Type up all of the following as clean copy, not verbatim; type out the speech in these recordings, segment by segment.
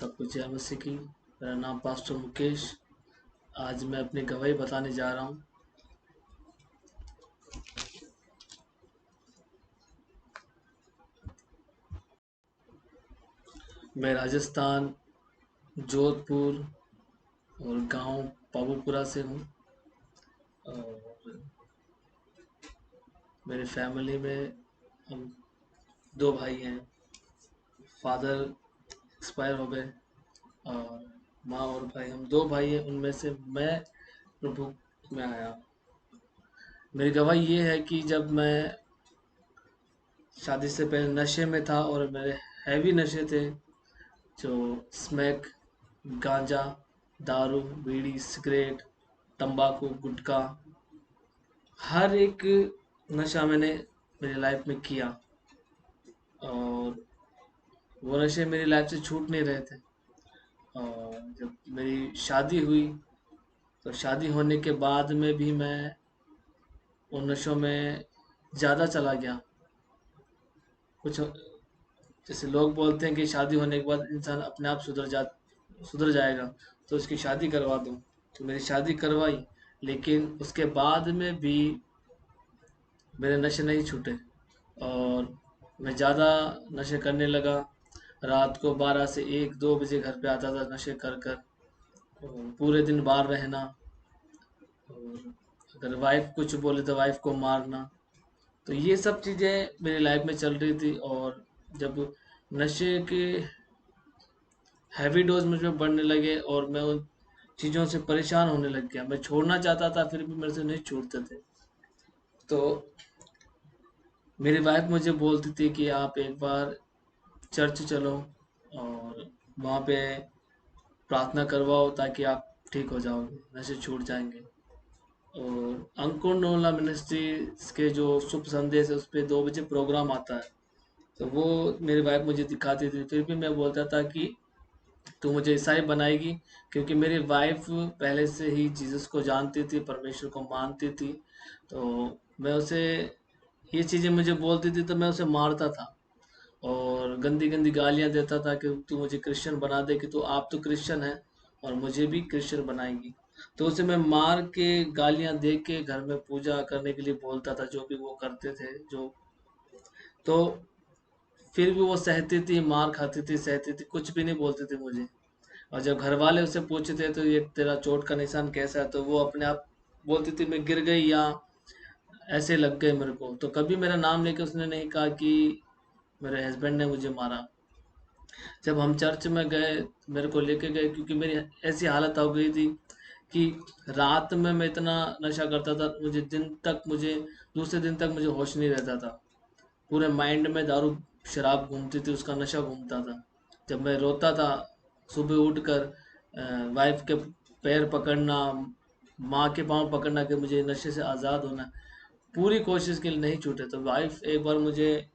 सबको जय मसीह की। मेरा नाम पास्टर मुकेश। आज मैं अपनी गवाही बताने जा रहा हूँ। मैं राजस्थान जोधपुर और गांव पाबूपुरा से हूँ। और मेरी फैमिली में हम दो भाई हैं। फादर एक्सपायर हो गए और माँ और भाई, हम दो भाई हैं। उनमें से मैं प्रभु में आया। मेरी गवाही ये है कि जब मैं शादी से पहले नशे में था और मेरे हैवी नशे थे, जो स्मैक, गांजा, दारू, बीड़ी, सिगरेट, तंबाकू, गुटखा, हर एक नशा मैंने मेरी लाइफ में किया। और वो नशे मेरी लाइफ से छूट नहीं रहे थे। और जब मेरी शादी हुई तो शादी होने के बाद में भी मैं उन नशों में ज़्यादा चला गया। कुछ जैसे लोग बोलते हैं कि शादी होने के बाद इंसान अपने आप सुधर जाएगा, तो उसकी शादी करवा दूं। तो मेरी शादी करवाई, लेकिन उसके बाद में भी मेरे नशे नहीं छूटे और मैं ज़्यादा नशे करने लगा। रात को 12 से 1-2 बजे घर पे आता था नशे कर कर, और पूरे दिन बाहर रहना। और अगर वाइफ कुछ बोले तो वाइफ को मारना। तो ये सब चीज़ें मेरी लाइफ में चल रही थी। और जब नशे के हैवी डोज मुझ में बढ़ने लगे और मैं उन चीज़ों से परेशान होने लग गया। मैं छोड़ना चाहता था, फिर भी मेरे से नहीं छूटते थे। तो मेरी वाइफ मुझे बोलती थी कि आप एक बार चर्च चलो और वहाँ पे प्रार्थना करवाओ, ताकि आप ठीक हो जाओगे, नशे छूट जाएंगे। और अंकुर नोला मिनिस्ट्रीज के जो शुभ संदेश है, उस पे 2 बजे प्रोग्राम आता है। तो वो मेरी वाइफ मुझे दिखाती थी, फिर भी मैं बोलता था कि तू मुझे ईसाई बनाएगी, क्योंकि मेरी वाइफ पहले से ही जीसस को जानती थी, परमेश्वर को मानती थी। तो मैं उसे ये चीज़ें मुझे बोलती थी तो मैं उसे मारता था और गंदी गंदी गालियां देता था कि तू मुझे क्रिश्चियन बना दे, कि तू आप तो क्रिश्चियन है और मुझे भी क्रिश्चियन बनाएगी। तो उसे मैं मार के, गालियां दे के घर में पूजा करने के लिए बोलता था, जो भी वो करते थे जो। तो फिर भी वो सहती थी, मार खाती थी, सहती थी, कुछ भी नहीं बोलती थी मुझे। और जब घर वाले उससे पूछते तो ये तेरा चोट का निशान कैसा है, तो वो अपने आप बोलती थी मैं गिर गई या ऐसे लग गए मेरे को। तो कभी मेरा नाम लेके उसने नहीं कहा कि मेरे हस्बैंड ने मुझे मारा। जब हम चर्च में गए, मेरे को लेके गए, क्योंकि मेरी ऐसी हालत हो गई थी कि रात में मैं इतना नशा करता था, मुझे दूसरे दिन तक मुझे होश नहीं रहता था। पूरे माइंड में दारू शराब घूमती थी, उसका नशा घूमता था। जब मैं रोता था सुबह उठकर, वाइफ के पैर पकड़ना, माँ के पाँव पकड़ना कि मुझे नशे से आज़ाद होना, पूरी कोशिश के लिए नहीं छूटे। तो वाइफ एक बार मुझे,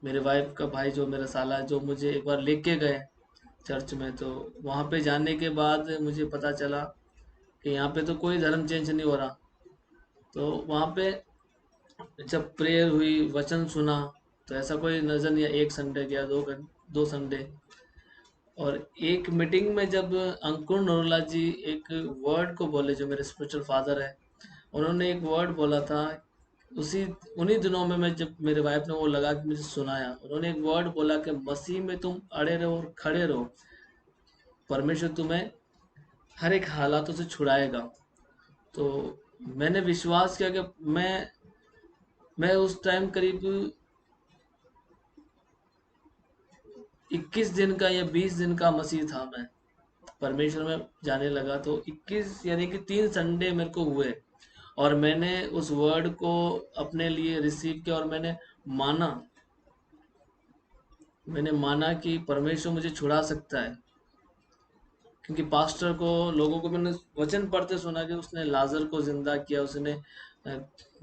मेरे वाइफ का भाई जो मेरा साला है, जो मुझे एक बार लेके गए चर्च में। तो वहाँ पे जाने के बाद मुझे पता चला कि यहाँ पे तो कोई धर्म चेंज नहीं हो रहा। तो वहाँ पे जब प्रेयर हुई, वचन सुना, तो ऐसा कोई नज़र नहीं आया। एक संडे गया, 2 संडे। और एक मीटिंग में जब अंकुर नरोला जी एक वर्ड को बोले, जो मेरे स्पिरिचुअल फादर है, उन्होंने एक वर्ड बोला था। उसी उन्हीं दिनों में मैं, जब मेरे वाइफ ने वो लगा कि मुझे सुनाया, उन्होंने एक वर्ड बोला कि मसीह में तुम अड़े रहो और खड़े रहो, परमेश्वर तुम्हें हर एक हालातों से छुड़ाएगा। तो मैंने विश्वास किया कि मैं उस टाइम करीब 21 दिन का या 20 दिन का मसीह था। मैं परमेश्वर में जाने लगा तो 21 यानी कि 3 संडे मेरे को हुए। और मैंने उस वर्ड को अपने लिए रिसीव किया और माना मैंने माना कि परमेश्वर मुझे छुड़ा सकता है। क्योंकि पास्टर को, लोगों को मैंने वचन पढ़ते सुना कि उसने लाजर को जिंदा किया, उसने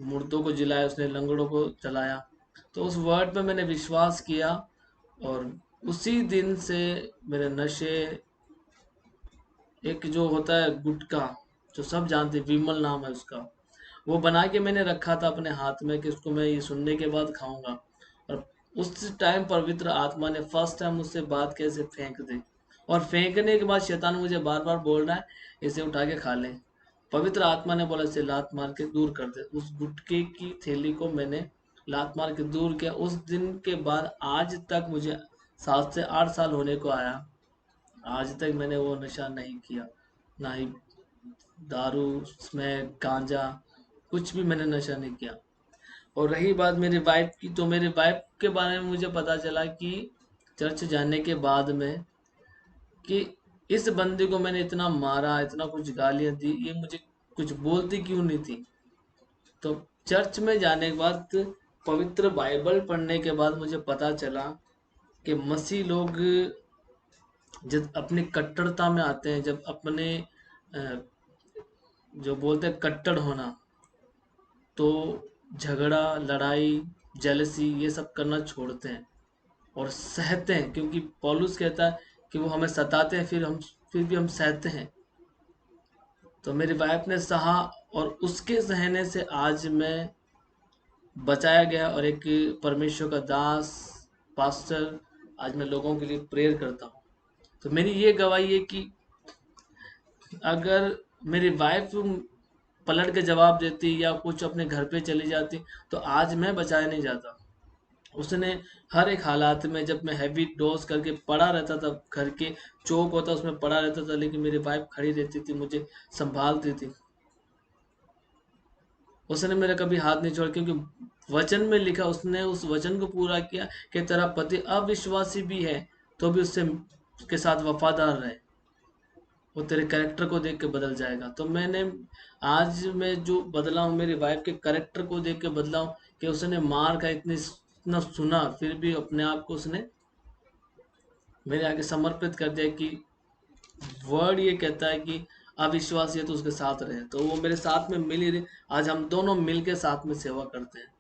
मुर्दों को जिलाया, उसने लंगड़ों को चलाया। तो उस वर्ड पे मैंने विश्वास किया और उसी दिन से मेरे नशे, एक जो होता है गुटखा, जो सब जानते हैं, विमल नाम है उसका, वो बना के मैंने रखा था अपने हाथ में कि उसको मैं ये सुनने के बाद खाऊंगा। और उस टाइम पवित्र आत्मा ने फर्स्ट टाइम मुझसे बात कैसे फेंक दी। और फेंकने के बाद शैतान मुझे बार बार बोल रहा है इसे उठा के खा ले। पवित्र आत्मा ने बोला इसे लात मार के दूर कर दे। उस गुटखे की थैली को मैंने लात मार के दूर किया। उस दिन के बाद आज तक मुझे 7 से 8 साल होने को आया, आज तक मैंने वो नशा नहीं किया, ना ही दारू, स्मैक, गांजा, कुछ भी मैंने नशा नहीं किया। और रही बात मेरी वाइफ की, तो मेरी वाइफ के बारे में मुझे पता चला कि चर्च जाने के बाद में कि इस बंदी को मैंने इतना मारा, इतना कुछ गालियां दी, ये मुझे कुछ बोलती क्यों नहीं थी। तो चर्च में जाने के बाद, पवित्र बाइबल पढ़ने के बाद मुझे पता चला कि मसीह लोग जब अपनी कट्टरता में आते हैं, जब अपने जो बोलते हैं कट्टर होना, तो झगड़ा, लड़ाई, जेलसी ये सब करना छोड़ते हैं और सहते हैं, क्योंकि पौलुस कहता है कि वो हमें सताते हैं, फिर भी हम सहते हैं। तो मेरी वाइफ ने सहा, और उसके सहने से आज मैं बचाया गया और एक परमेश्वर का दास, पास्टर, आज मैं लोगों के लिए प्रेयर करता हूँ। तो मेरी ये गवाही है कि अगर मेरी वाइफ पलट के जवाब देती या कुछ अपने घर पे चली जाती, तो आज मैं बचाया नहीं जाता। उसने हर एक हालात में, जब मैं हैवी डोज करके पड़ा रहता था, घर के चौक होता उसमें पड़ा रहता था, लेकिन मेरी वाइफ खड़ी रहती थी, मुझे संभालती थी। उसने मेरा कभी हाथ नहीं छोड़ा, क्योंकि वचन में लिखा, उसने उस वचन को पूरा किया कि तेरा पति अविश्वासी भी है तो भी उससे उसके साथ वफादार रहे, वो तेरे कैरेक्टर को देख के बदल जाएगा। तो मैंने आज मैं जो बदला हूँ, मेरी वाइफ के कैरेक्टर को देख के बदला हूँ, कि उसने मार का इतना सुना, फिर भी अपने आप को उसने मेरे आगे समर्पित कर दिया कि वर्ड ये कहता है कि अविश्वासी है तो उसके साथ रहे। तो वो मेरे साथ में मिल ही रही, आज हम दोनों मिल के साथ में सेवा करते हैं।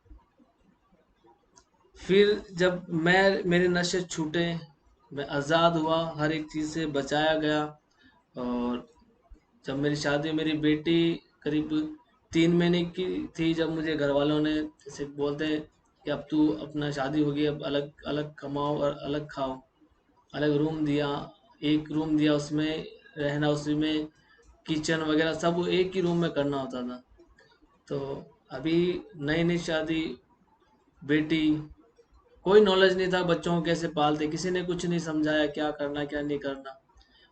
फिर जब मेरे नशे छूटे, मैं आज़ाद हुआ, हर एक चीज़ से बचाया गया। और जब मेरी शादी, मेरी बेटी करीब 3 महीने की थी, जब मुझे घर वालों ने जैसे बोलते हैं कि अब तू अपना शादी होगी, अब अलग अलग कमाओ और अलग खाओ, अलग रूम दिया, एक रूम दिया, उसमें रहना, उसी में किचन वगैरह सब एक ही रूम में करना होता था। तो अभी नई नई शादी, बेटी, कोई नॉलेज नहीं था बच्चों को कैसे पालते, किसी ने कुछ नहीं समझाया क्या करना क्या नहीं करना।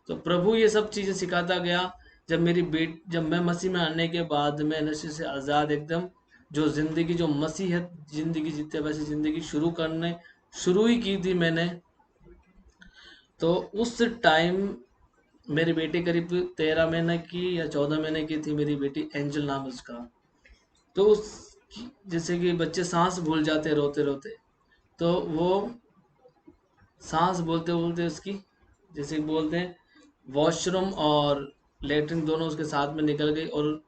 तो प्रभु ये सब चीज़ें सिखाता गया। जब मैं मसीह में आने के बाद मैं नशे से आज़ाद एकदम, जो ज़िंदगी, जो मसीह है ज़िंदगी जीते वैसी ज़िंदगी शुरू ही की थी मैंने। तो उस टाइम मेरी बेटी करीब 13 महीने की या 14 महीने की थी, मेरी बेटी एंजल नाम है उसका। तो उस जैसे कि बच्चे सांस भूल जाते हैं रोते रोते, तो वो सांस बोलते बोलते उसकी, जैसे कि बोलते हैं, वॉशरूम और लेटरिन दोनों उसके साथ में निकल गई, और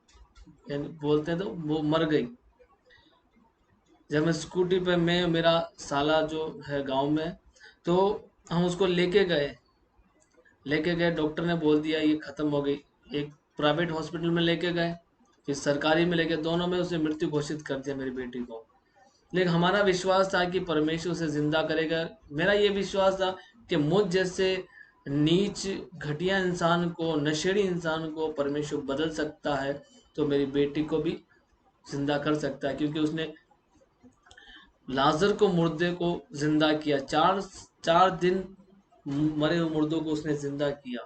यानी बोलते हैं तो वो मर गई। जब मैं स्कूटी पे, मैं मेरा साला जो है गांव में, तो हम उसको लेके गए, डॉक्टर ने बोल दिया ये ख़त्म हो गई। एक प्राइवेट हॉस्पिटल में लेके गए, फिर सरकारी में लेके, दोनों में उसे मृत्यु घोषित कर दिया मेरी बेटी को। लेकिन हमारा विश्वास था कि परमेश्वर उसे जिंदा करेगा। मेरा ये विश्वास था कि मुझ जैसे नीच, घटिया इंसान को, नशेड़ी इंसान को परमेश्वर बदल सकता है, तो मेरी बेटी को भी जिंदा कर सकता है, क्योंकि उसने लाजर को, मुर्दे को जिंदा किया। चार चार दिन मरे हुए मुर्दों को उसने जिंदा किया,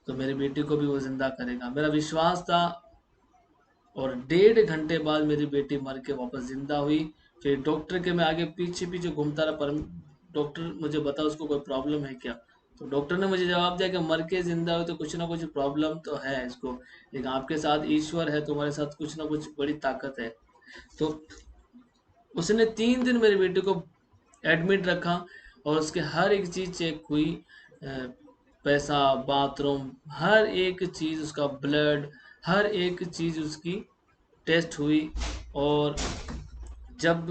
तो मेरी बेटी को भी वो जिंदा करेगा, मेरा विश्वास था। और 1.5 घंटे बाद मेरी बेटी मर के वापस जिंदा हुई। फिर डॉक्टर के मैं आगे पीछे पीछे घूमता रहा, पर डॉक्टर मुझे बता उसको कोई प्रॉब्लम है क्या। तो डॉक्टर ने मुझे जवाब दिया कि मर के जिंदा हुई तो कुछ ना कुछ प्रॉब्लम तो है इसको, लेकिन आपके साथ ईश्वर है, तुम्हारे साथ कुछ ना कुछ बड़ी ताकत है। तो उसने 3 दिन मेरी बेटी को एडमिट रखा, और उसके हर एक चीज़ चेक हुई, अ, पैसा, बाथरूम, हर एक चीज़, उसका ब्लड, हर एक चीज़ उसकी टेस्ट हुई। और जब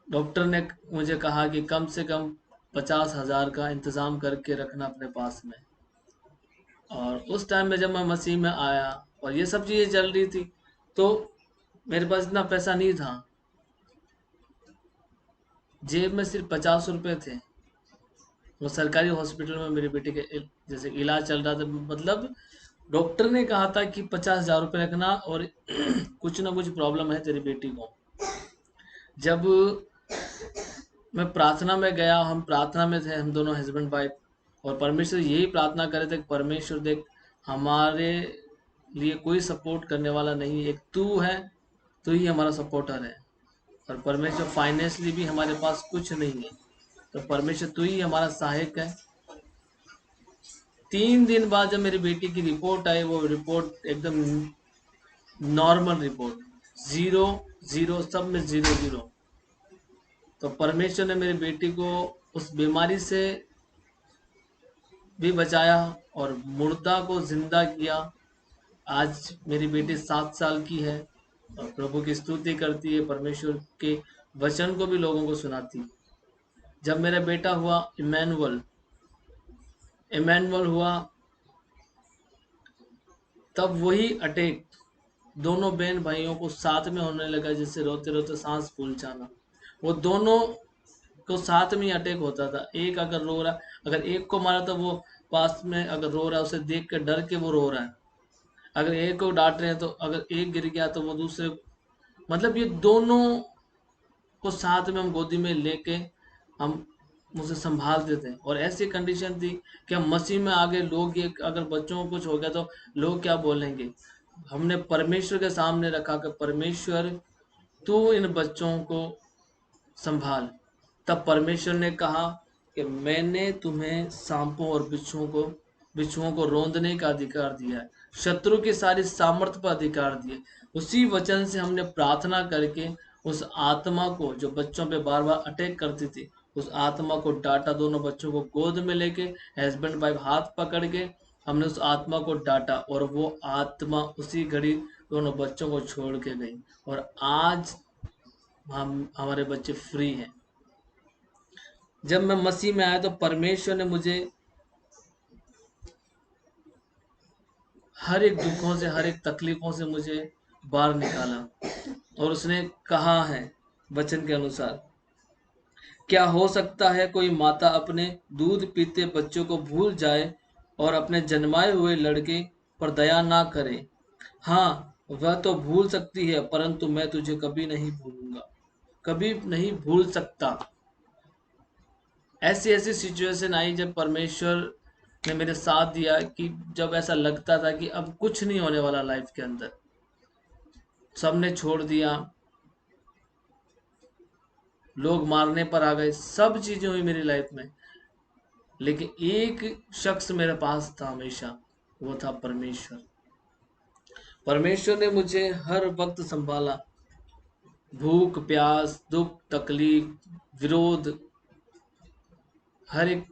डॉक्टर ने मुझे कहा कि कम से कम 50,000 का इंतज़ाम करके रखना अपने पास में, और उस टाइम में जब मैं मसीह में आया और ये सब चीज़ें चल रही थी, तो मेरे पास इतना पैसा नहीं था, जेब में सिर्फ 50 रुपए थे। वो सरकारी हॉस्पिटल में मेरी बेटी के जैसे इलाज चल रहा था, मतलब डॉक्टर ने कहा था कि 50,000 रुपये रखना और कुछ ना कुछ प्रॉब्लम है तेरी बेटी को। जब मैं प्रार्थना में गया, हम प्रार्थना में थे, हम दोनों हस्बैंड वाइफ, और परमेश्वर यही प्रार्थना करे थे कि परमेश्वर देख, हमारे लिए कोई सपोर्ट करने वाला नहीं है, एक तू है, तू ही हमारा सपोर्टर है। और परमेश्वर फाइनेंशियली भी हमारे पास कुछ नहीं है, तो परमेश्वर तू ही हमारा सहायक है। 3 दिन बाद जब मेरी बेटी की रिपोर्ट आई, वो रिपोर्ट एकदम नॉर्मल रिपोर्ट, जीरो जीरो, सब में जीरो जीरो। तो परमेश्वर ने मेरी बेटी को उस बीमारी से भी बचाया और मुर्दा को जिंदा किया। आज मेरी बेटी 7 साल की है और प्रभु की स्तुति करती है, परमेश्वर के वचन को भी लोगों को सुनाती है। जब मेरा बेटा हुआ इमैनुअल, इमैनुअल हुआ, तब वही अटैक दोनों बहन भाइयों को साथ में होने लगा, जिससे रोते रोते सांस फूल जाना। वो दोनों को साथ में अटैक होता था। एक अगर रो रहा, अगर एक को मारा तो वो पास में अगर रो रहा है, उसे देख कर डर के वो रो रहा है। अगर एक को डांट रहे हैं तो अगर एक गिर गया तो वो दूसरे, मतलब ये दोनों को साथ में हम गोदी में लेके हम उसे संभालते थे। और ऐसी कंडीशन थी कि हम मसीह में आगे, लोग ये अगर बच्चों को कुछ हो गया तो लोग क्या बोलेंगे। हमने परमेश्वर के सामने रखा कि परमेश्वर तू इन बच्चों को संभाल। तब परमेश्वर ने कहा कि मैंने तुम्हें सांपों और बिच्छुओं को रौंदने का अधिकार दिया है, शत्रु की सारी सामर्थ्य पर अधिकार दिया। उसी वचन से हमने प्रार्थना करके उस आत्मा को जो बच्चों पे बार बार अटैक करती थी, उस आत्मा को डांटा। दोनों बच्चों को गोद में लेके हस्बैंड वाइफ हाथ पकड़ के हमने उस आत्मा को डांटा, और वो आत्मा उसी घड़ी दोनों बच्चों को छोड़ के गई। और आज हम हमारे बच्चे फ्री हैं। जब मैं मसीह में आया तो परमेश्वर ने मुझे हर एक दुखों से, हर एक तकलीफों से मुझे बाहर निकाला। और उसने कहा है वचन के अनुसार, क्या हो सकता है कोई माता अपने दूध पीते बच्चों को भूल जाए और अपने जन्माए हुए लड़के पर दया ना करे। हाँ, वह तो भूल सकती है, परंतु मैं तुझे कभी नहीं भूलूंगा, कभी नहीं भूल सकता। ऐसी ऐसी सिचुएशन आई जब परमेश्वर ने मेरे साथ दिया, कि जब ऐसा लगता था कि अब कुछ नहीं होने वाला लाइफ के अंदर, सबने छोड़ दिया, लोग मारने पर आ गए, सब चीजें हुई मेरी लाइफ में, लेकिन एक शख्स मेरे पास था हमेशा, वो था परमेश्वर। परमेश्वर ने मुझे हर वक्त संभाला, भूख प्यास दुख तकलीफ विरोध, हर एक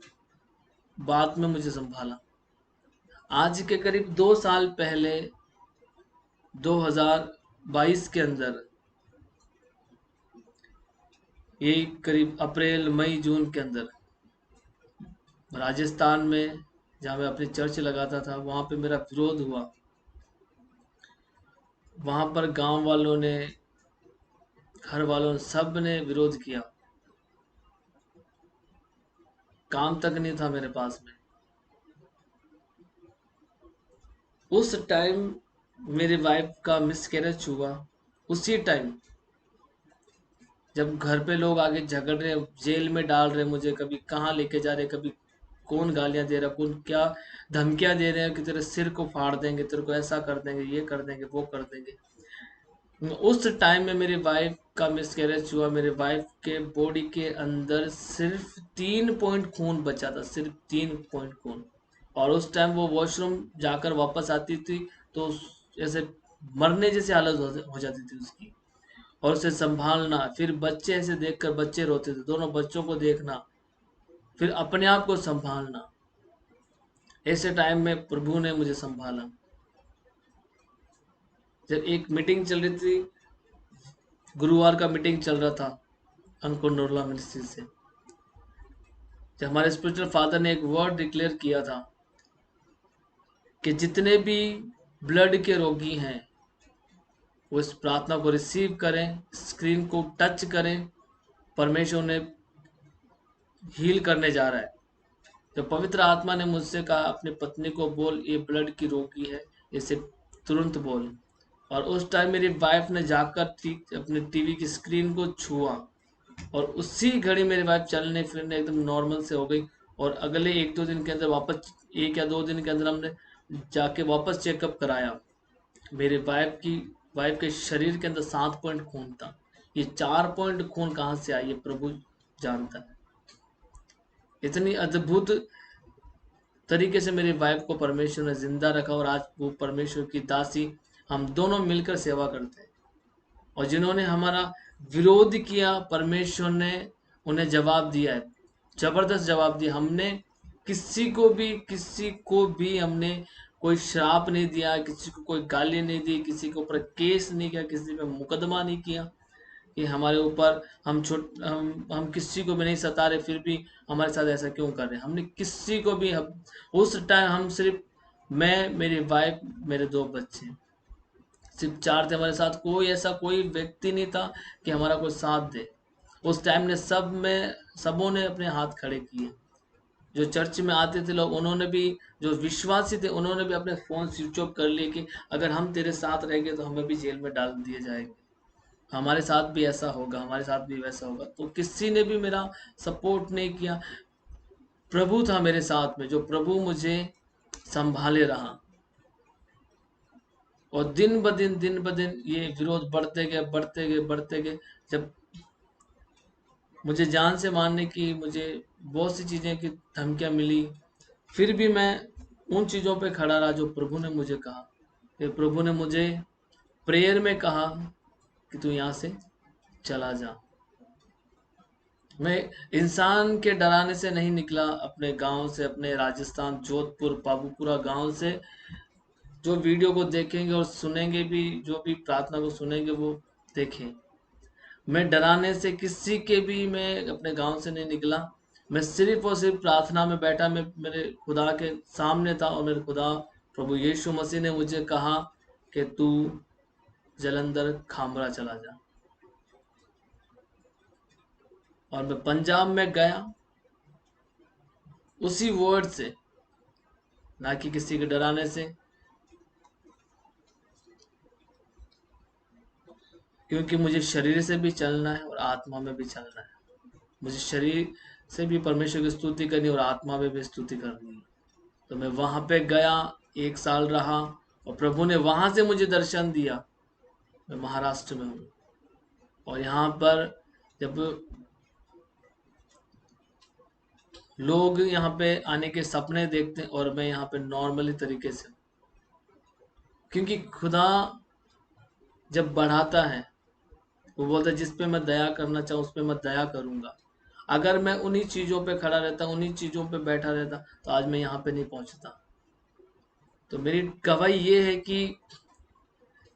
बात में मुझे संभाला। आज के करीब 2 साल पहले, 2022 के अंदर, यही करीब अप्रैल मई जून के अंदर, राजस्थान में जहाँ मैं अपनी चर्च लगाता था, वहाँ पे मेरा विरोध हुआ। वहाँ पर गांव वालों ने, घर वालों ने, सब ने विरोध किया। काम तक नहीं था मेरे पास में। उस टाइम मेरी वाइफ का मिसकैरेज हुआ। उसी टाइम जब घर पे लोग आगे झगड़ रहे, जेल में डाल रहे मुझे, कभी कहाँ लेके जा रहे, कभी कौन गालियां दे रहा, कौन क्या धमकियां दे रहे हैं कि तेरे सिर को फाड़ देंगे, तेरे को ऐसा कर देंगे, ये कर देंगे, वो कर देंगे। उस टाइम में मेरी वाइफ का मिसकैरेज हुआ। मेरे वाइफ के बॉडी के अंदर सिर्फ 3 पॉइंट खून बचा था, सिर्फ 3 पॉइंट खून। और उस टाइम वो वॉशरूम जाकर वापस आती थी तो ऐसे मरने जैसी हालत हो जाती थी उसकी। और उसे संभालना, फिर बच्चे ऐसे देखकर बच्चे रोते थे, दोनों बच्चों को देखना, फिर अपने आप को संभालना। ऐसे टाइम में प्रभु ने मुझे संभाला। जब एक मीटिंग चल रही थी, गुरुवार का मीटिंग चल रहा था अंकुर नोरला मिनिस्ट्री से, जब हमारे स्पिरिचुअल फादर ने एक वर्ड डिक्लेयर किया था कि जितने भी ब्लड के रोगी हैं वो इस प्रार्थना को रिसीव करें, स्क्रीन को टच करें, परमेश्वर उन्हें हील करने जा रहा है। तो पवित्र आत्मा ने मुझसे कहा, अपनी पत्नी को बोल, ये ब्लड की रोगी है, इसे तुरंत बोल। और उस टाइम मेरी वाइफ ने जाकर अपने टीवी की स्क्रीन को छुआ, और उसी घड़ी मेरी वाइफ चलने फिरने एकदम नॉर्मल से हो गई। और अगले 1-2 दिन के अंदर वापस, 1 या 2 दिन के अंदर हमने जाके वापस चेकअप कराया। मेरे वाइफ के शरीर के अंदर 7 पॉइंट खून था। ये 4 पॉइंट खून कहाँ से आई, ये प्रभु जानता है। इतनी अद्भुत तरीके से मेरी वाइफ को परमेश्वर ने जिंदा रखा, और आज वो परमेश्वर की दासी, हम दोनों मिलकर सेवा करते हैं। और जिन्होंने हमारा विरोध किया, परमेश्वर ने उन्हें जवाब दिया है, जबरदस्त जवाब दिया। हमने किसी को भी हमने कोई श्राप नहीं दिया, किसी को कोई गाली नहीं दी, किसी के ऊपर केस नहीं किया, किसी पे मुकदमा नहीं किया कि हमारे ऊपर हम किसी को भी नहीं सता रहे, फिर भी हमारे साथ ऐसा क्यों कर रहे हैं। हमने किसी को भी उस टाइम हम सिर्फ, मैं, मेरी वाइफ, मेरे 2 बच्चे, सिर्फ 4 थे हमारे साथ। कोई व्यक्ति नहीं था कि हमारा कोई साथ दे। उस टाइम ने सबों ने अपने हाथ खड़े किए। जो चर्च में आते थे लोग, उन्होंने भी, जो विश्वासी थे, उन्होंने भी अपने फोन स्विच ऑफ कर लिए कि अगर हम तेरे साथ रहेंगे तो हमें भी जेल में डाल दिए जाएंगे, हमारे साथ भी ऐसा होगा, हमारे साथ भी वैसा होगा। तो किसी ने भी मेरा सपोर्ट नहीं किया। प्रभु था मेरे साथ में, जो प्रभु मुझे संभाले रहा। और दिन ब दिन ये विरोध बढ़ते गए। जब मुझे जान से मारने की, मुझे बहुत सी चीज़ें की धमकियाँ मिली, फिर भी मैं उन चीज़ों पे खड़ा रहा जो प्रभु ने मुझे कहा। फिर प्रभु ने मुझे प्रेयर में कहा कि तू यहाँ से चला जा। मैं इंसान के डराने से नहीं निकला, अपने गांव से, अपने राजस्थान जोधपुर बाबूपुरा गांव से। जो वीडियो को देखेंगे और सुनेंगे भी, जो भी प्रार्थना को सुनेंगे वो देखें। मैं डराने से किसी के भी, मैं अपने गांव से नहीं निकला। मैं सिर्फ और सिर्फ प्रार्थना में बैठा, मैं मेरे खुदा के सामने था, और मेरे खुदा प्रभु यीशु मसीह ने मुझे कहा कि तू जलंधर खामरा चला जा। और मैं पंजाब में गया उसी वर्ड से, ना कि किसी के डराने से, क्योंकि मुझे शरीर से भी चलना है और आत्मा में भी चलना है। मुझे शरीर से भी परमेश्वर की स्तुति करनी है और आत्मा में भी स्तुति करनी है। तो मैं वहां पे गया, 1 साल रहा, और प्रभु ने वहां से मुझे दर्शन दिया। मैं महाराष्ट्र में हूँ, और यहाँ पर जब लोग यहाँ पे आने के सपने देखते हैं, और मैं यहाँ पे नॉर्मली तरीके से, क्योंकि खुदा जब बढ़ाता है, वो बोलता है जिस पे मैं दया करना चाहूँ उस पे मैं दया करूंगा। अगर मैं उन्हीं चीज़ों पे खड़ा रहता, उन्हीं चीज़ों पे बैठा रहता, तो आज मैं यहाँ पे नहीं पहुँचता। तो मेरी गवाही ये है कि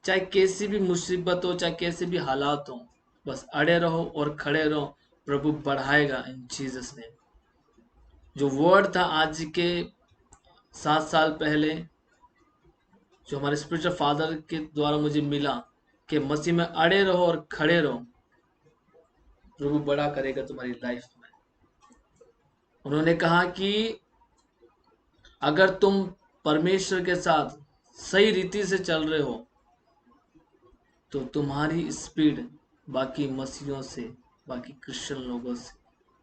चाहे कैसी भी मुसीबत हो, चाहे कैसे भी हालात हो, बस अड़े रहो और खड़े रहो, प्रभु बढ़ाएगा इन जीसस ने। जो वर्ड था आज के 7 साल पहले, जो हमारे स्पिरिचुअल फादर के द्वारा मुझे मिला कि मसीह में अड़े रहो और खड़े रहो, प्रभु बड़ा करेगा तुम्हारी लाइफ में। उन्होंने कहा कि अगर तुम परमेश्वर के साथ सही रीति से चल रहे हो, तो तुम्हारी स्पीड बाकी मसीहों से, बाकी क्रिश्चियन लोगों से,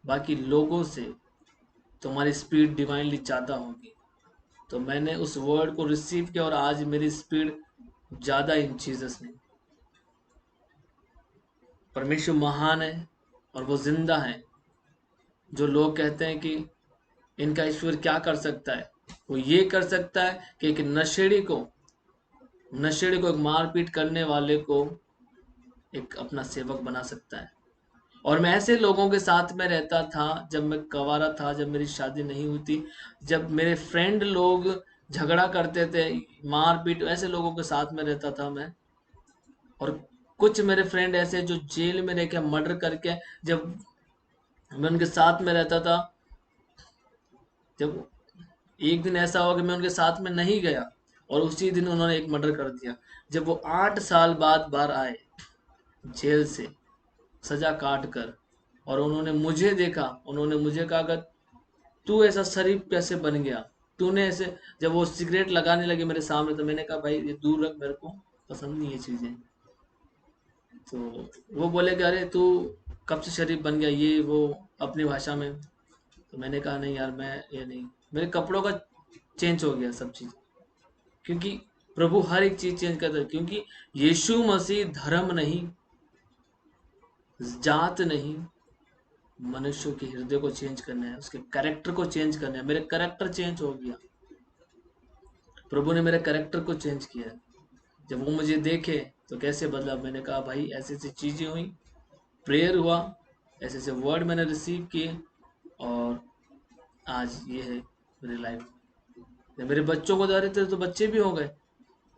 बाकी लोगों से तुम्हारी स्पीड डिवाइनली ज़्यादा होगी। तो मैंने उस वर्ड को रिसीव किया, और आज मेरी स्पीड ज़्यादा इन जीसस में। परमेश्वर महान है और वो जिंदा है। जो लोग कहते हैं कि इनका ईश्वर क्या कर सकता है, वो ये कर सकता है कि एक नशेड़ी को एक मारपीट करने वाले को एक अपना सेवक बना सकता है। और मैं ऐसे लोगों के साथ में रहता था, जब मैं कवारा था, जब मेरी शादी नहीं हुई थी, जब मेरे फ्रेंड लोग झगड़ा करते थे, मारपीट, ऐसे लोगों के साथ में रहता था मैं। और कुछ मेरे फ्रेंड ऐसे जो जेल में रह के मर्डर करके, जब मैं उनके साथ में रहता था, जब एक दिन ऐसा हुआ कि मैं उनके साथ में नहीं गया, और उसी दिन उन्होंने एक मर्डर कर दिया। जब वो 8 साल बाद बाहर आए जेल से, सजा काट कर, और उन्होंने मुझे देखा, उन्होंने मुझे कहा, अगर तू ऐसा शरीफ कैसे बन गया, तूने ऐसे। जब वो सिगरेट लगाने लगे मेरे सामने तो मैंने कहा भाई ये दूर रख, मेरे को पसंद नहीं है चीजें। तो वो बोले कि अरे तू कब से शरीफ बन गया, ये वो, अपनी भाषा में। तो मैंने कहा नहीं यार, मैं ये नहीं, मेरे कपड़ों का चेंज हो गया सब चीज। क्योंकि प्रभु हर एक चीज चेंज करता है, क्योंकि यीशु मसीह धर्म नहीं, जात नहीं, मनुष्य के हृदय को चेंज करना है, उसके कैरेक्टर को चेंज करना है। मेरे कैरेक्टर चेंज हो गया, प्रभु ने मेरे कैरेक्टर को चेंज किया। जब वो मुझे देखे तो कैसे बदला, मैंने कहा भाई ऐसी ऐसी चीजें हुई, प्रेयर हुआ, ऐसे ऐसे वर्ड मैंने रिसीव किए, और आज ये है मेरी लाइफ। जब मेरे बच्चों को जा रहे थे तो बच्चे भी हो गए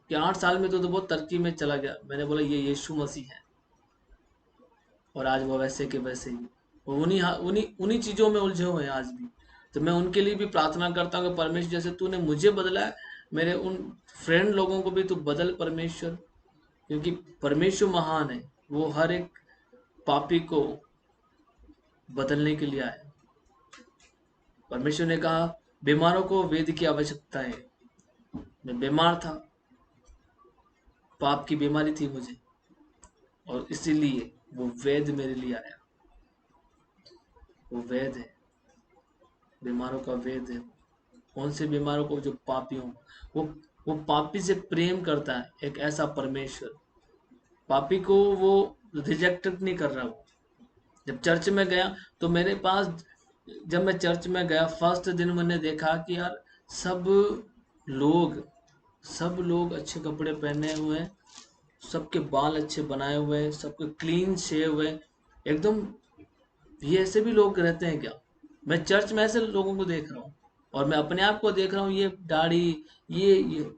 कि 8 साल में तो बहुत तरक्की में चला गया। मैंने बोला ये यीशु मसीह है, और आज वो वैसे के वैसे ही, वो उन्हीं उन्हीं उन्हीं चीजों में उलझे हुए हैं आज भी। तो मैं उनके लिए भी प्रार्थना करता हूँ कि परमेश्वर जैसे तूने मुझे बदला है, मेरे उन फ्रेंड लोगों को भी तू बदल परमेश्वर। क्योंकि परमेश्वर महान है, वो हर एक पापी को बदलने के लिए आए। परमेश्वर ने कहा बीमारों को वेद की आवश्यकता है। मैं बीमार था, पाप की बीमारी थी मुझे, और इसीलिए वो वेद मेरे लिए आया। वो वेद है, बीमारों का वेद है। कौन से बीमारों को, जो पापी हों। वो वो पापी से प्रेम करता है, एक ऐसा परमेश्वर। पापी को वो रिजेक्ट नहीं कर रहा। वो जब चर्च में गया तो मेरे पास, जब मैं चर्च में गया फर्स्ट दिन मैंने देखा कि यार सब लोग सब लोग अच्छे कपड़े पहने हुए हैं, सबके बाल अच्छे बनाए हुए हैं, सबके क्लीन शेव हुए एकदम। ये ऐसे भी लोग रहते हैं क्या? मैं चर्च में ऐसे लोगों को देख रहा हूँ, और मैं अपने आप को देख रहा हूँ, ये दाढ़ी, ये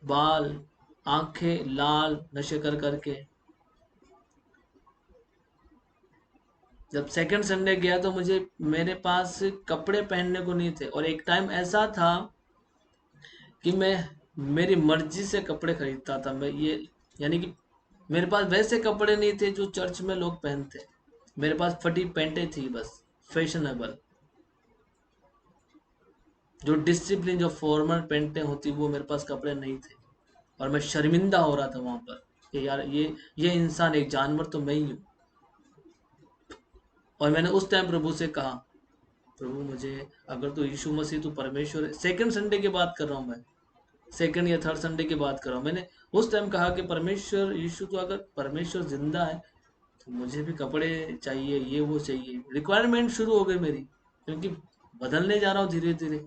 बाल, आंखें लाल, नशे कर करके। जब सेकंड संडे गया तो मुझे, मेरे पास कपड़े पहनने को नहीं थे, और एक टाइम ऐसा था कि मैं मेरी मर्जी से कपड़े खरीदता था। मैं ये, यानी कि मेरे पास वैसे कपड़े नहीं थे जो चर्च में लोग पहनते। मेरे पास फटी पैंटें थी बस, फैशनेबल। जो डिसिप्लिन, जो फॉर्मल पैंटें होती, वो मेरे पास कपड़े नहीं थे। और मैं शर्मिंदा हो रहा था वहां पर कि यार ये इंसान, एक जानवर तो मैं ही हूँ। और मैंने उस टाइम प्रभु से कहा, प्रभु मुझे, अगर तो यीशु मसीह तो परमेश्वर है, सेकंड संडे की बात कर रहा हूँ मैं, सेकंड या थर्ड संडे की बात कर रहा हूँ। मैंने उस टाइम कहा कि परमेश्वर यीशु तो अगर परमेश्वर जिंदा है तो मुझे भी कपड़े चाहिए, ये वो चाहिए, रिक्वायरमेंट शुरू हो गई मेरी। क्योंकि बदलने जा रहा हूँ धीरे धीरे।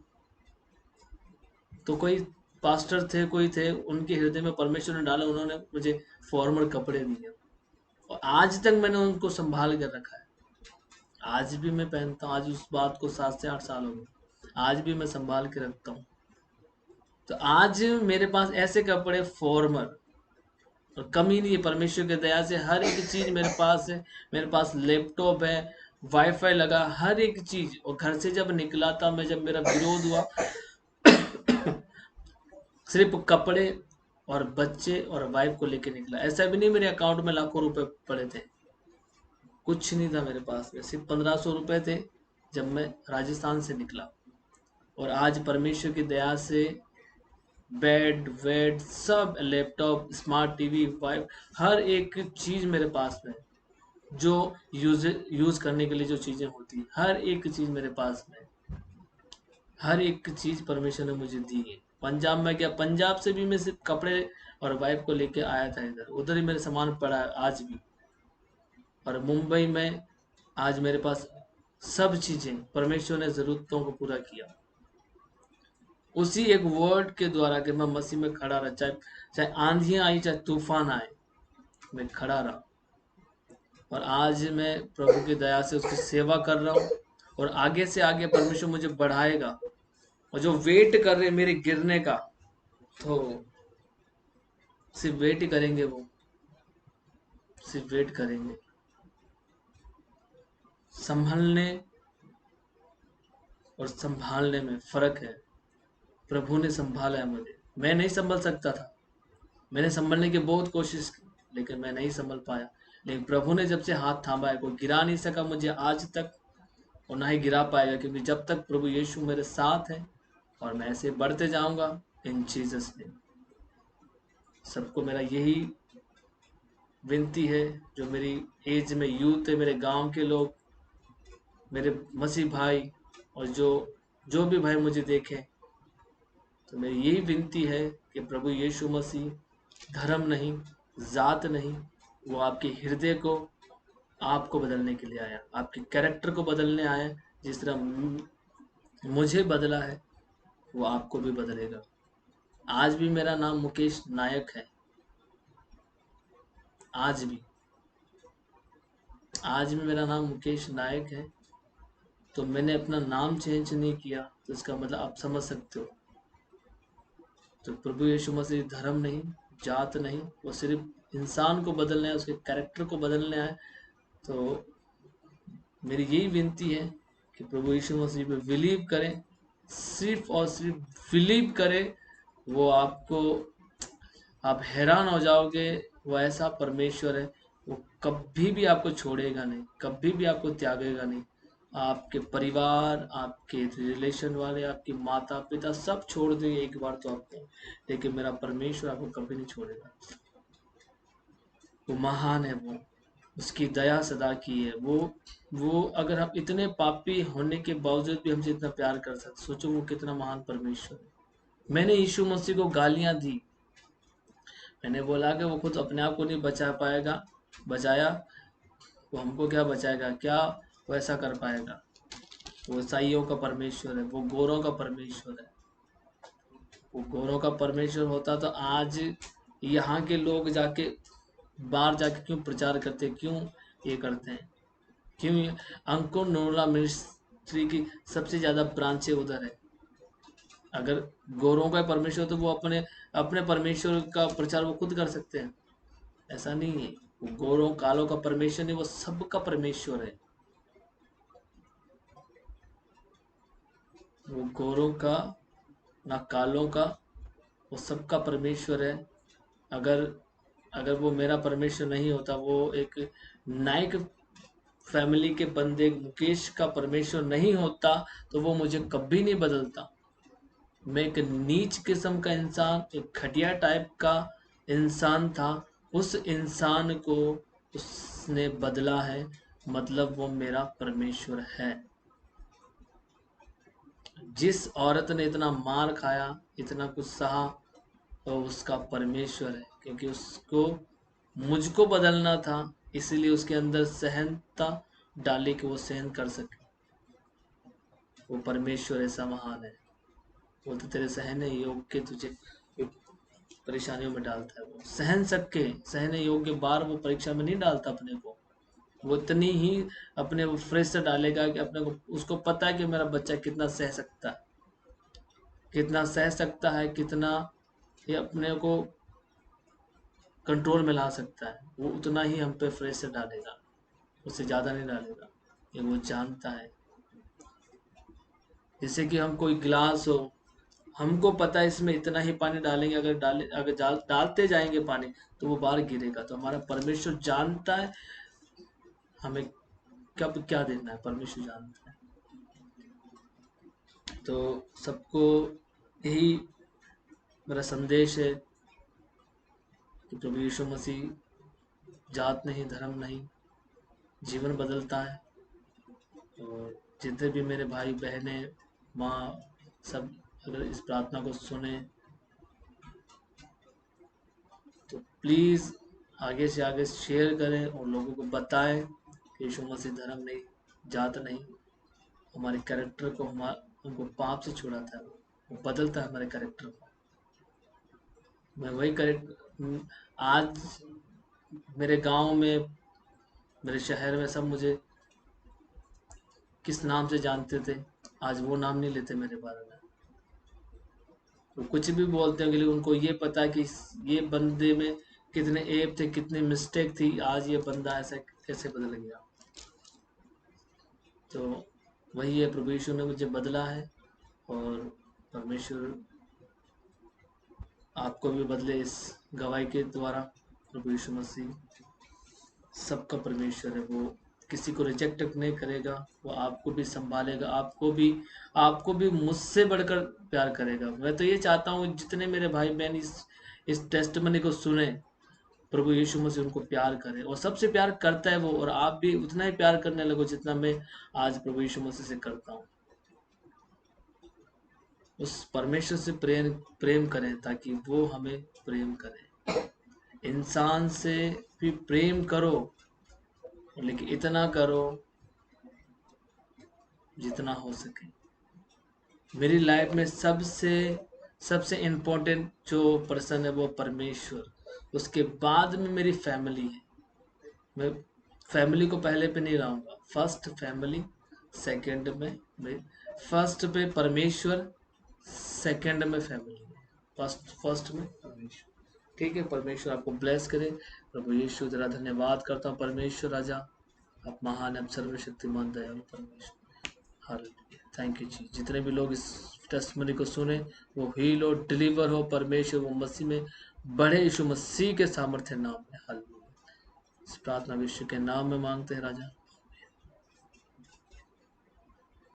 तो कोई पास्टर थे, कोई थे, उनके हृदय में परमेश्वर ने डाला, उन्होंने मुझे फॉर्मल कपड़े दिए, और आज तक मैंने उनको संभाल कर रखा है। आज भी मैं पहनता हूँ, आज उस बात को 7 से 8 साल हो गए, आज भी मैं संभाल के रखता हूँ। तो आज मेरे पास ऐसे कपड़े फॉर्मल, और कमी नहीं है, परमेश्वर की दया से हर एक चीज मेरे पास है। मेरे पास लैपटॉप है, वाईफाई लगा, हर एक चीज। और घर से जब निकला था मैं, जब मेरा विरोध हुआ, सिर्फ कपड़े और बच्चे और वाइफ को लेके निकला। ऐसा भी नहीं मेरे अकाउंट में लाखों रुपए पड़े थे, कुछ नहीं था मेरे पास में, सिर्फ 1500 रुपए थे जब मैं राजस्थान से निकला। और आज परमेश्वर की दया से बेड वेड सब, लैपटॉप, स्मार्ट टीवी, वाइफ, हर एक चीज मेरे पास में, जो यूज करने के लिए जो चीजें होती हैं, हर एक चीज मेरे पास में। हर एक चीज परमेश्वर ने मुझे दी है। पंजाब में गया, पंजाब से भी मैं सिर्फ कपड़े और वाइफ को लेके आया था इधर, उधर ही मेरे सामान पड़ा है आज भी। और मुंबई में आज मेरे पास सब चीजें, परमेश्वर ने जरूरतों को पूरा किया उसी एक वर्ड के द्वारा कि मैं मसीह में खड़ा रहा। चाहे चाहे आंधियां आई, चाहे तूफान आए, मैं खड़ा रहा। और आज मैं प्रभु की दया से उसकी सेवा कर रहा हूँ, और आगे से आगे परमेश्वर मुझे बढ़ाएगा। और जो वेट कर रहे हैं मेरे गिरने का, तो सिर्फ वेट ही करेंगे, वो सिर्फ वेट करेंगे। संभलने और संभालने में फर्क है। प्रभु ने संभाला है मुझे, मैं नहीं संभल सकता था। मैंने संभलने की बहुत कोशिश की, लेकिन मैं नहीं संभल पाया। लेकिन प्रभु ने जब से हाथ थामा है, कोई गिरा नहीं सका मुझे आज तक। और ना ही गिरा पाएगा, क्योंकि जब तक प्रभु यीशु मेरे साथ है, और मैं ऐसे बढ़ते जाऊंगा इन जीसस नेम। सबको मेरा यही विनती है, जो मेरी एज में यूथ है, मेरे गांव के लोग, मेरे मसीह भाई, और जो जो भी भाई मुझे देखें, तो मेरी यही विनती है कि प्रभु यीशु मसीह धर्म नहीं, जात नहीं, वो आपके हृदय को, आपको बदलने के लिए आया, आपके कैरेक्टर को बदलने आया। जिस तरह मुझे बदला है, वो आपको भी बदलेगा। आज भी मेरा नाम मुकेश नायक है, आज भी मेरा नाम मुकेश नायक है। तो मैंने अपना नाम चेंज नहीं किया, तो इसका मतलब आप समझ सकते हो। तो प्रभु यीशु मसीह धर्म नहीं, जात नहीं, वो सिर्फ इंसान को बदलना है, उसके कैरेक्टर को बदलना है। तो मेरी यही विनती है कि प्रभु यीशु मसीह पे बिलीव करें, सिर्फ और सिर्फ बिलीव करें। वो आपको, आप हैरान हो जाओगे, वो ऐसा परमेश्वर है, वो कभी भी आपको छोड़ेगा नहीं, कभी भी आपको त्यागेगा नहीं। आपके परिवार, आपके रिलेशन वाले, आपके माता पिता सब छोड़ देंगे एक बार तो आपको, लेकिन मेरा परमेश्वर आपको कभी नहीं छोड़ेगा। वो महान है, वो उसकी दया सदा की है। वो अगर हम इतने पापी होने के बावजूद भी हमसे इतना प्यार कर सकते, सोचो वो कितना महान परमेश्वर है। मैंने यीशु मसीह को गालियां दी, मैंने बोला कि वो खुद अपने आप को नहीं बचा पाएगा, बचाया, वो हमको क्या बचाएगा, क्या वो ऐसा कर पाएगा। वो ईसाइयों का परमेश्वर है, वो गोरों का परमेश्वर है। वो गोरों का परमेश्वर होता तो आज यहाँ के लोग जाके बाहर जाके क्यों प्रचार करते, क्यों ये करते हैं, क्यों अंकुर नोरा मिनिस्ट्री की सबसे ज्यादा ब्रांचें उधर है। अगर गोरों का परमेश्वर तो वो अपने अपने परमेश्वर का प्रचार वो खुद कर सकते हैं, ऐसा नहीं है। वो गोरों कालों का परमेश्वर नहीं, वो सबका परमेश्वर है। वो गोरों का ना कालों का, वो सबका परमेश्वर है। अगर अगर वो मेरा परमेश्वर नहीं होता, वो एक नायक फैमिली के बंदे मुकेश का परमेश्वर नहीं होता, तो वो मुझे कभी नहीं बदलता। मैं एक नीच किस्म का इंसान, एक घटिया टाइप का इंसान था, उस इंसान को उसने बदला है, मतलब वो मेरा परमेश्वर है। जिस औरत ने इतना मार खाया, इतना कुछ सहा, तो उसका परमेश्वर है, क्योंकि उसको मुझको बदलना था, इसीलिए उसके अंदर सहनता डाली कि वो सहन कर सके। वो परमेश्वर ऐसा महान है, वो तो तेरे सहने योग्य तुझे परेशानियों में डालता है। वो सहने योग्य बार वो परीक्षा में नहीं डालता अपने को। वो इतनी ही अपने वो फ्रेश से डालेगा कि अपने को, उसको पता है कि मेरा बच्चा कितना सह सकता है, कितना सह सकता है, कितना ये अपने को कंट्रोल में ला सकता है। वो उतना ही हम पे फ्रेश से डालेगा, उससे ज़्यादा नहीं डालेगा। ये वो जानता है। जैसे कि हम कोई गिलास हो, हमको पता है इसमें इतना ही पानी डालेंगे, अगर डालते जाएंगे पानी, तो वो बाहर गिरेगा। तो हमारा परमेश्वर जानता है हमें कब क्या देना है, परमेश्वर जानता है। तो सबको यही मेरा संदेश है कि प्रभु यीशु मसीह जात नहीं, धर्म नहीं, जीवन बदलता है। और जितने भी मेरे भाई बहनें, माँ, सब अगर इस प्रार्थना को सुने, तो प्लीज़ आगे से आगे शेयर करें और लोगों को बताएं कि यीशु मसीह धर्म नहीं, जात नहीं, हमारे कैरेक्टर को, हमको पाप से छुड़ाता है, वो बदलता है हमारे कैरेक्टर को। मैं वही कैरेक्टर, आज मेरे गांव में, मेरे शहर में सब मुझे किस नाम से जानते थे, आज वो नाम नहीं लेते मेरे बारे में। वो कुछ भी बोलते हैं, लेकिन उनको ये पता है कि ये बंदे में कितने ऐप थे, कितनी मिस्टेक थी, आज ये बंदा ऐसा कैसे बदल गया। तो वही है, प्रभु यीशु ने मुझे बदला है, और परमेश्वर आपको भी बदले इस गवाही के द्वारा। प्रभु यीशु मसीह सबका परमेश्वर है, वो किसी को रिजेक्ट नहीं करेगा, वो आपको भी संभालेगा, आपको भी मुझसे बढ़कर प्यार करेगा। मैं तो ये चाहता हूँ जितने मेरे भाई बहन इस टेस्टमनी को सुने, प्रभु यीशु मसीह उनको प्यार करे, और सबसे प्यार करता है वो, और आप भी उतना ही प्यार करने लगो जितना मैं आज प्रभु यीशु मसीह से करता हूँ। उस परमेश्वर से प्रेम प्रेम करें ताकि वो हमें प्रेम करे। इंसान से भी प्रेम करो, लेकिन इतना करो जितना हो सके। मेरी लाइफ में सबसे सबसे इम्पोर्टेंट जो पर्सन है वो परमेश्वर, उसके बाद में मेरी फैमिली है। मैं फैमिली को पहले पे नहीं रहूँगा, फर्स्ट फैमिली, सेकंड में फर्स्ट पे परमेश्वर, सेकंड में फैमिली, फर्स्ट में परमेश्वर। ठीक है, परमेश्वर आपको ब्लेस करे। प्रभु यीशु तेरा धन्यवाद करता हूँ परमेश्वर राजा, आप महान, आप सर्वशक्तिमान दयालु परमेश्वर। हालेलुया, थैंक यू जी। जितने भी लोग इस टेस्टमनी को सुने वो हील हो, डिलीवर हो परमेश्वर, वो मसीह में बढ़े, यीशु मसीह के सामर्थ्य नाम में। हालेलुया, इस प्रार्थना विश्व के नाम में मांगते हैं राजा,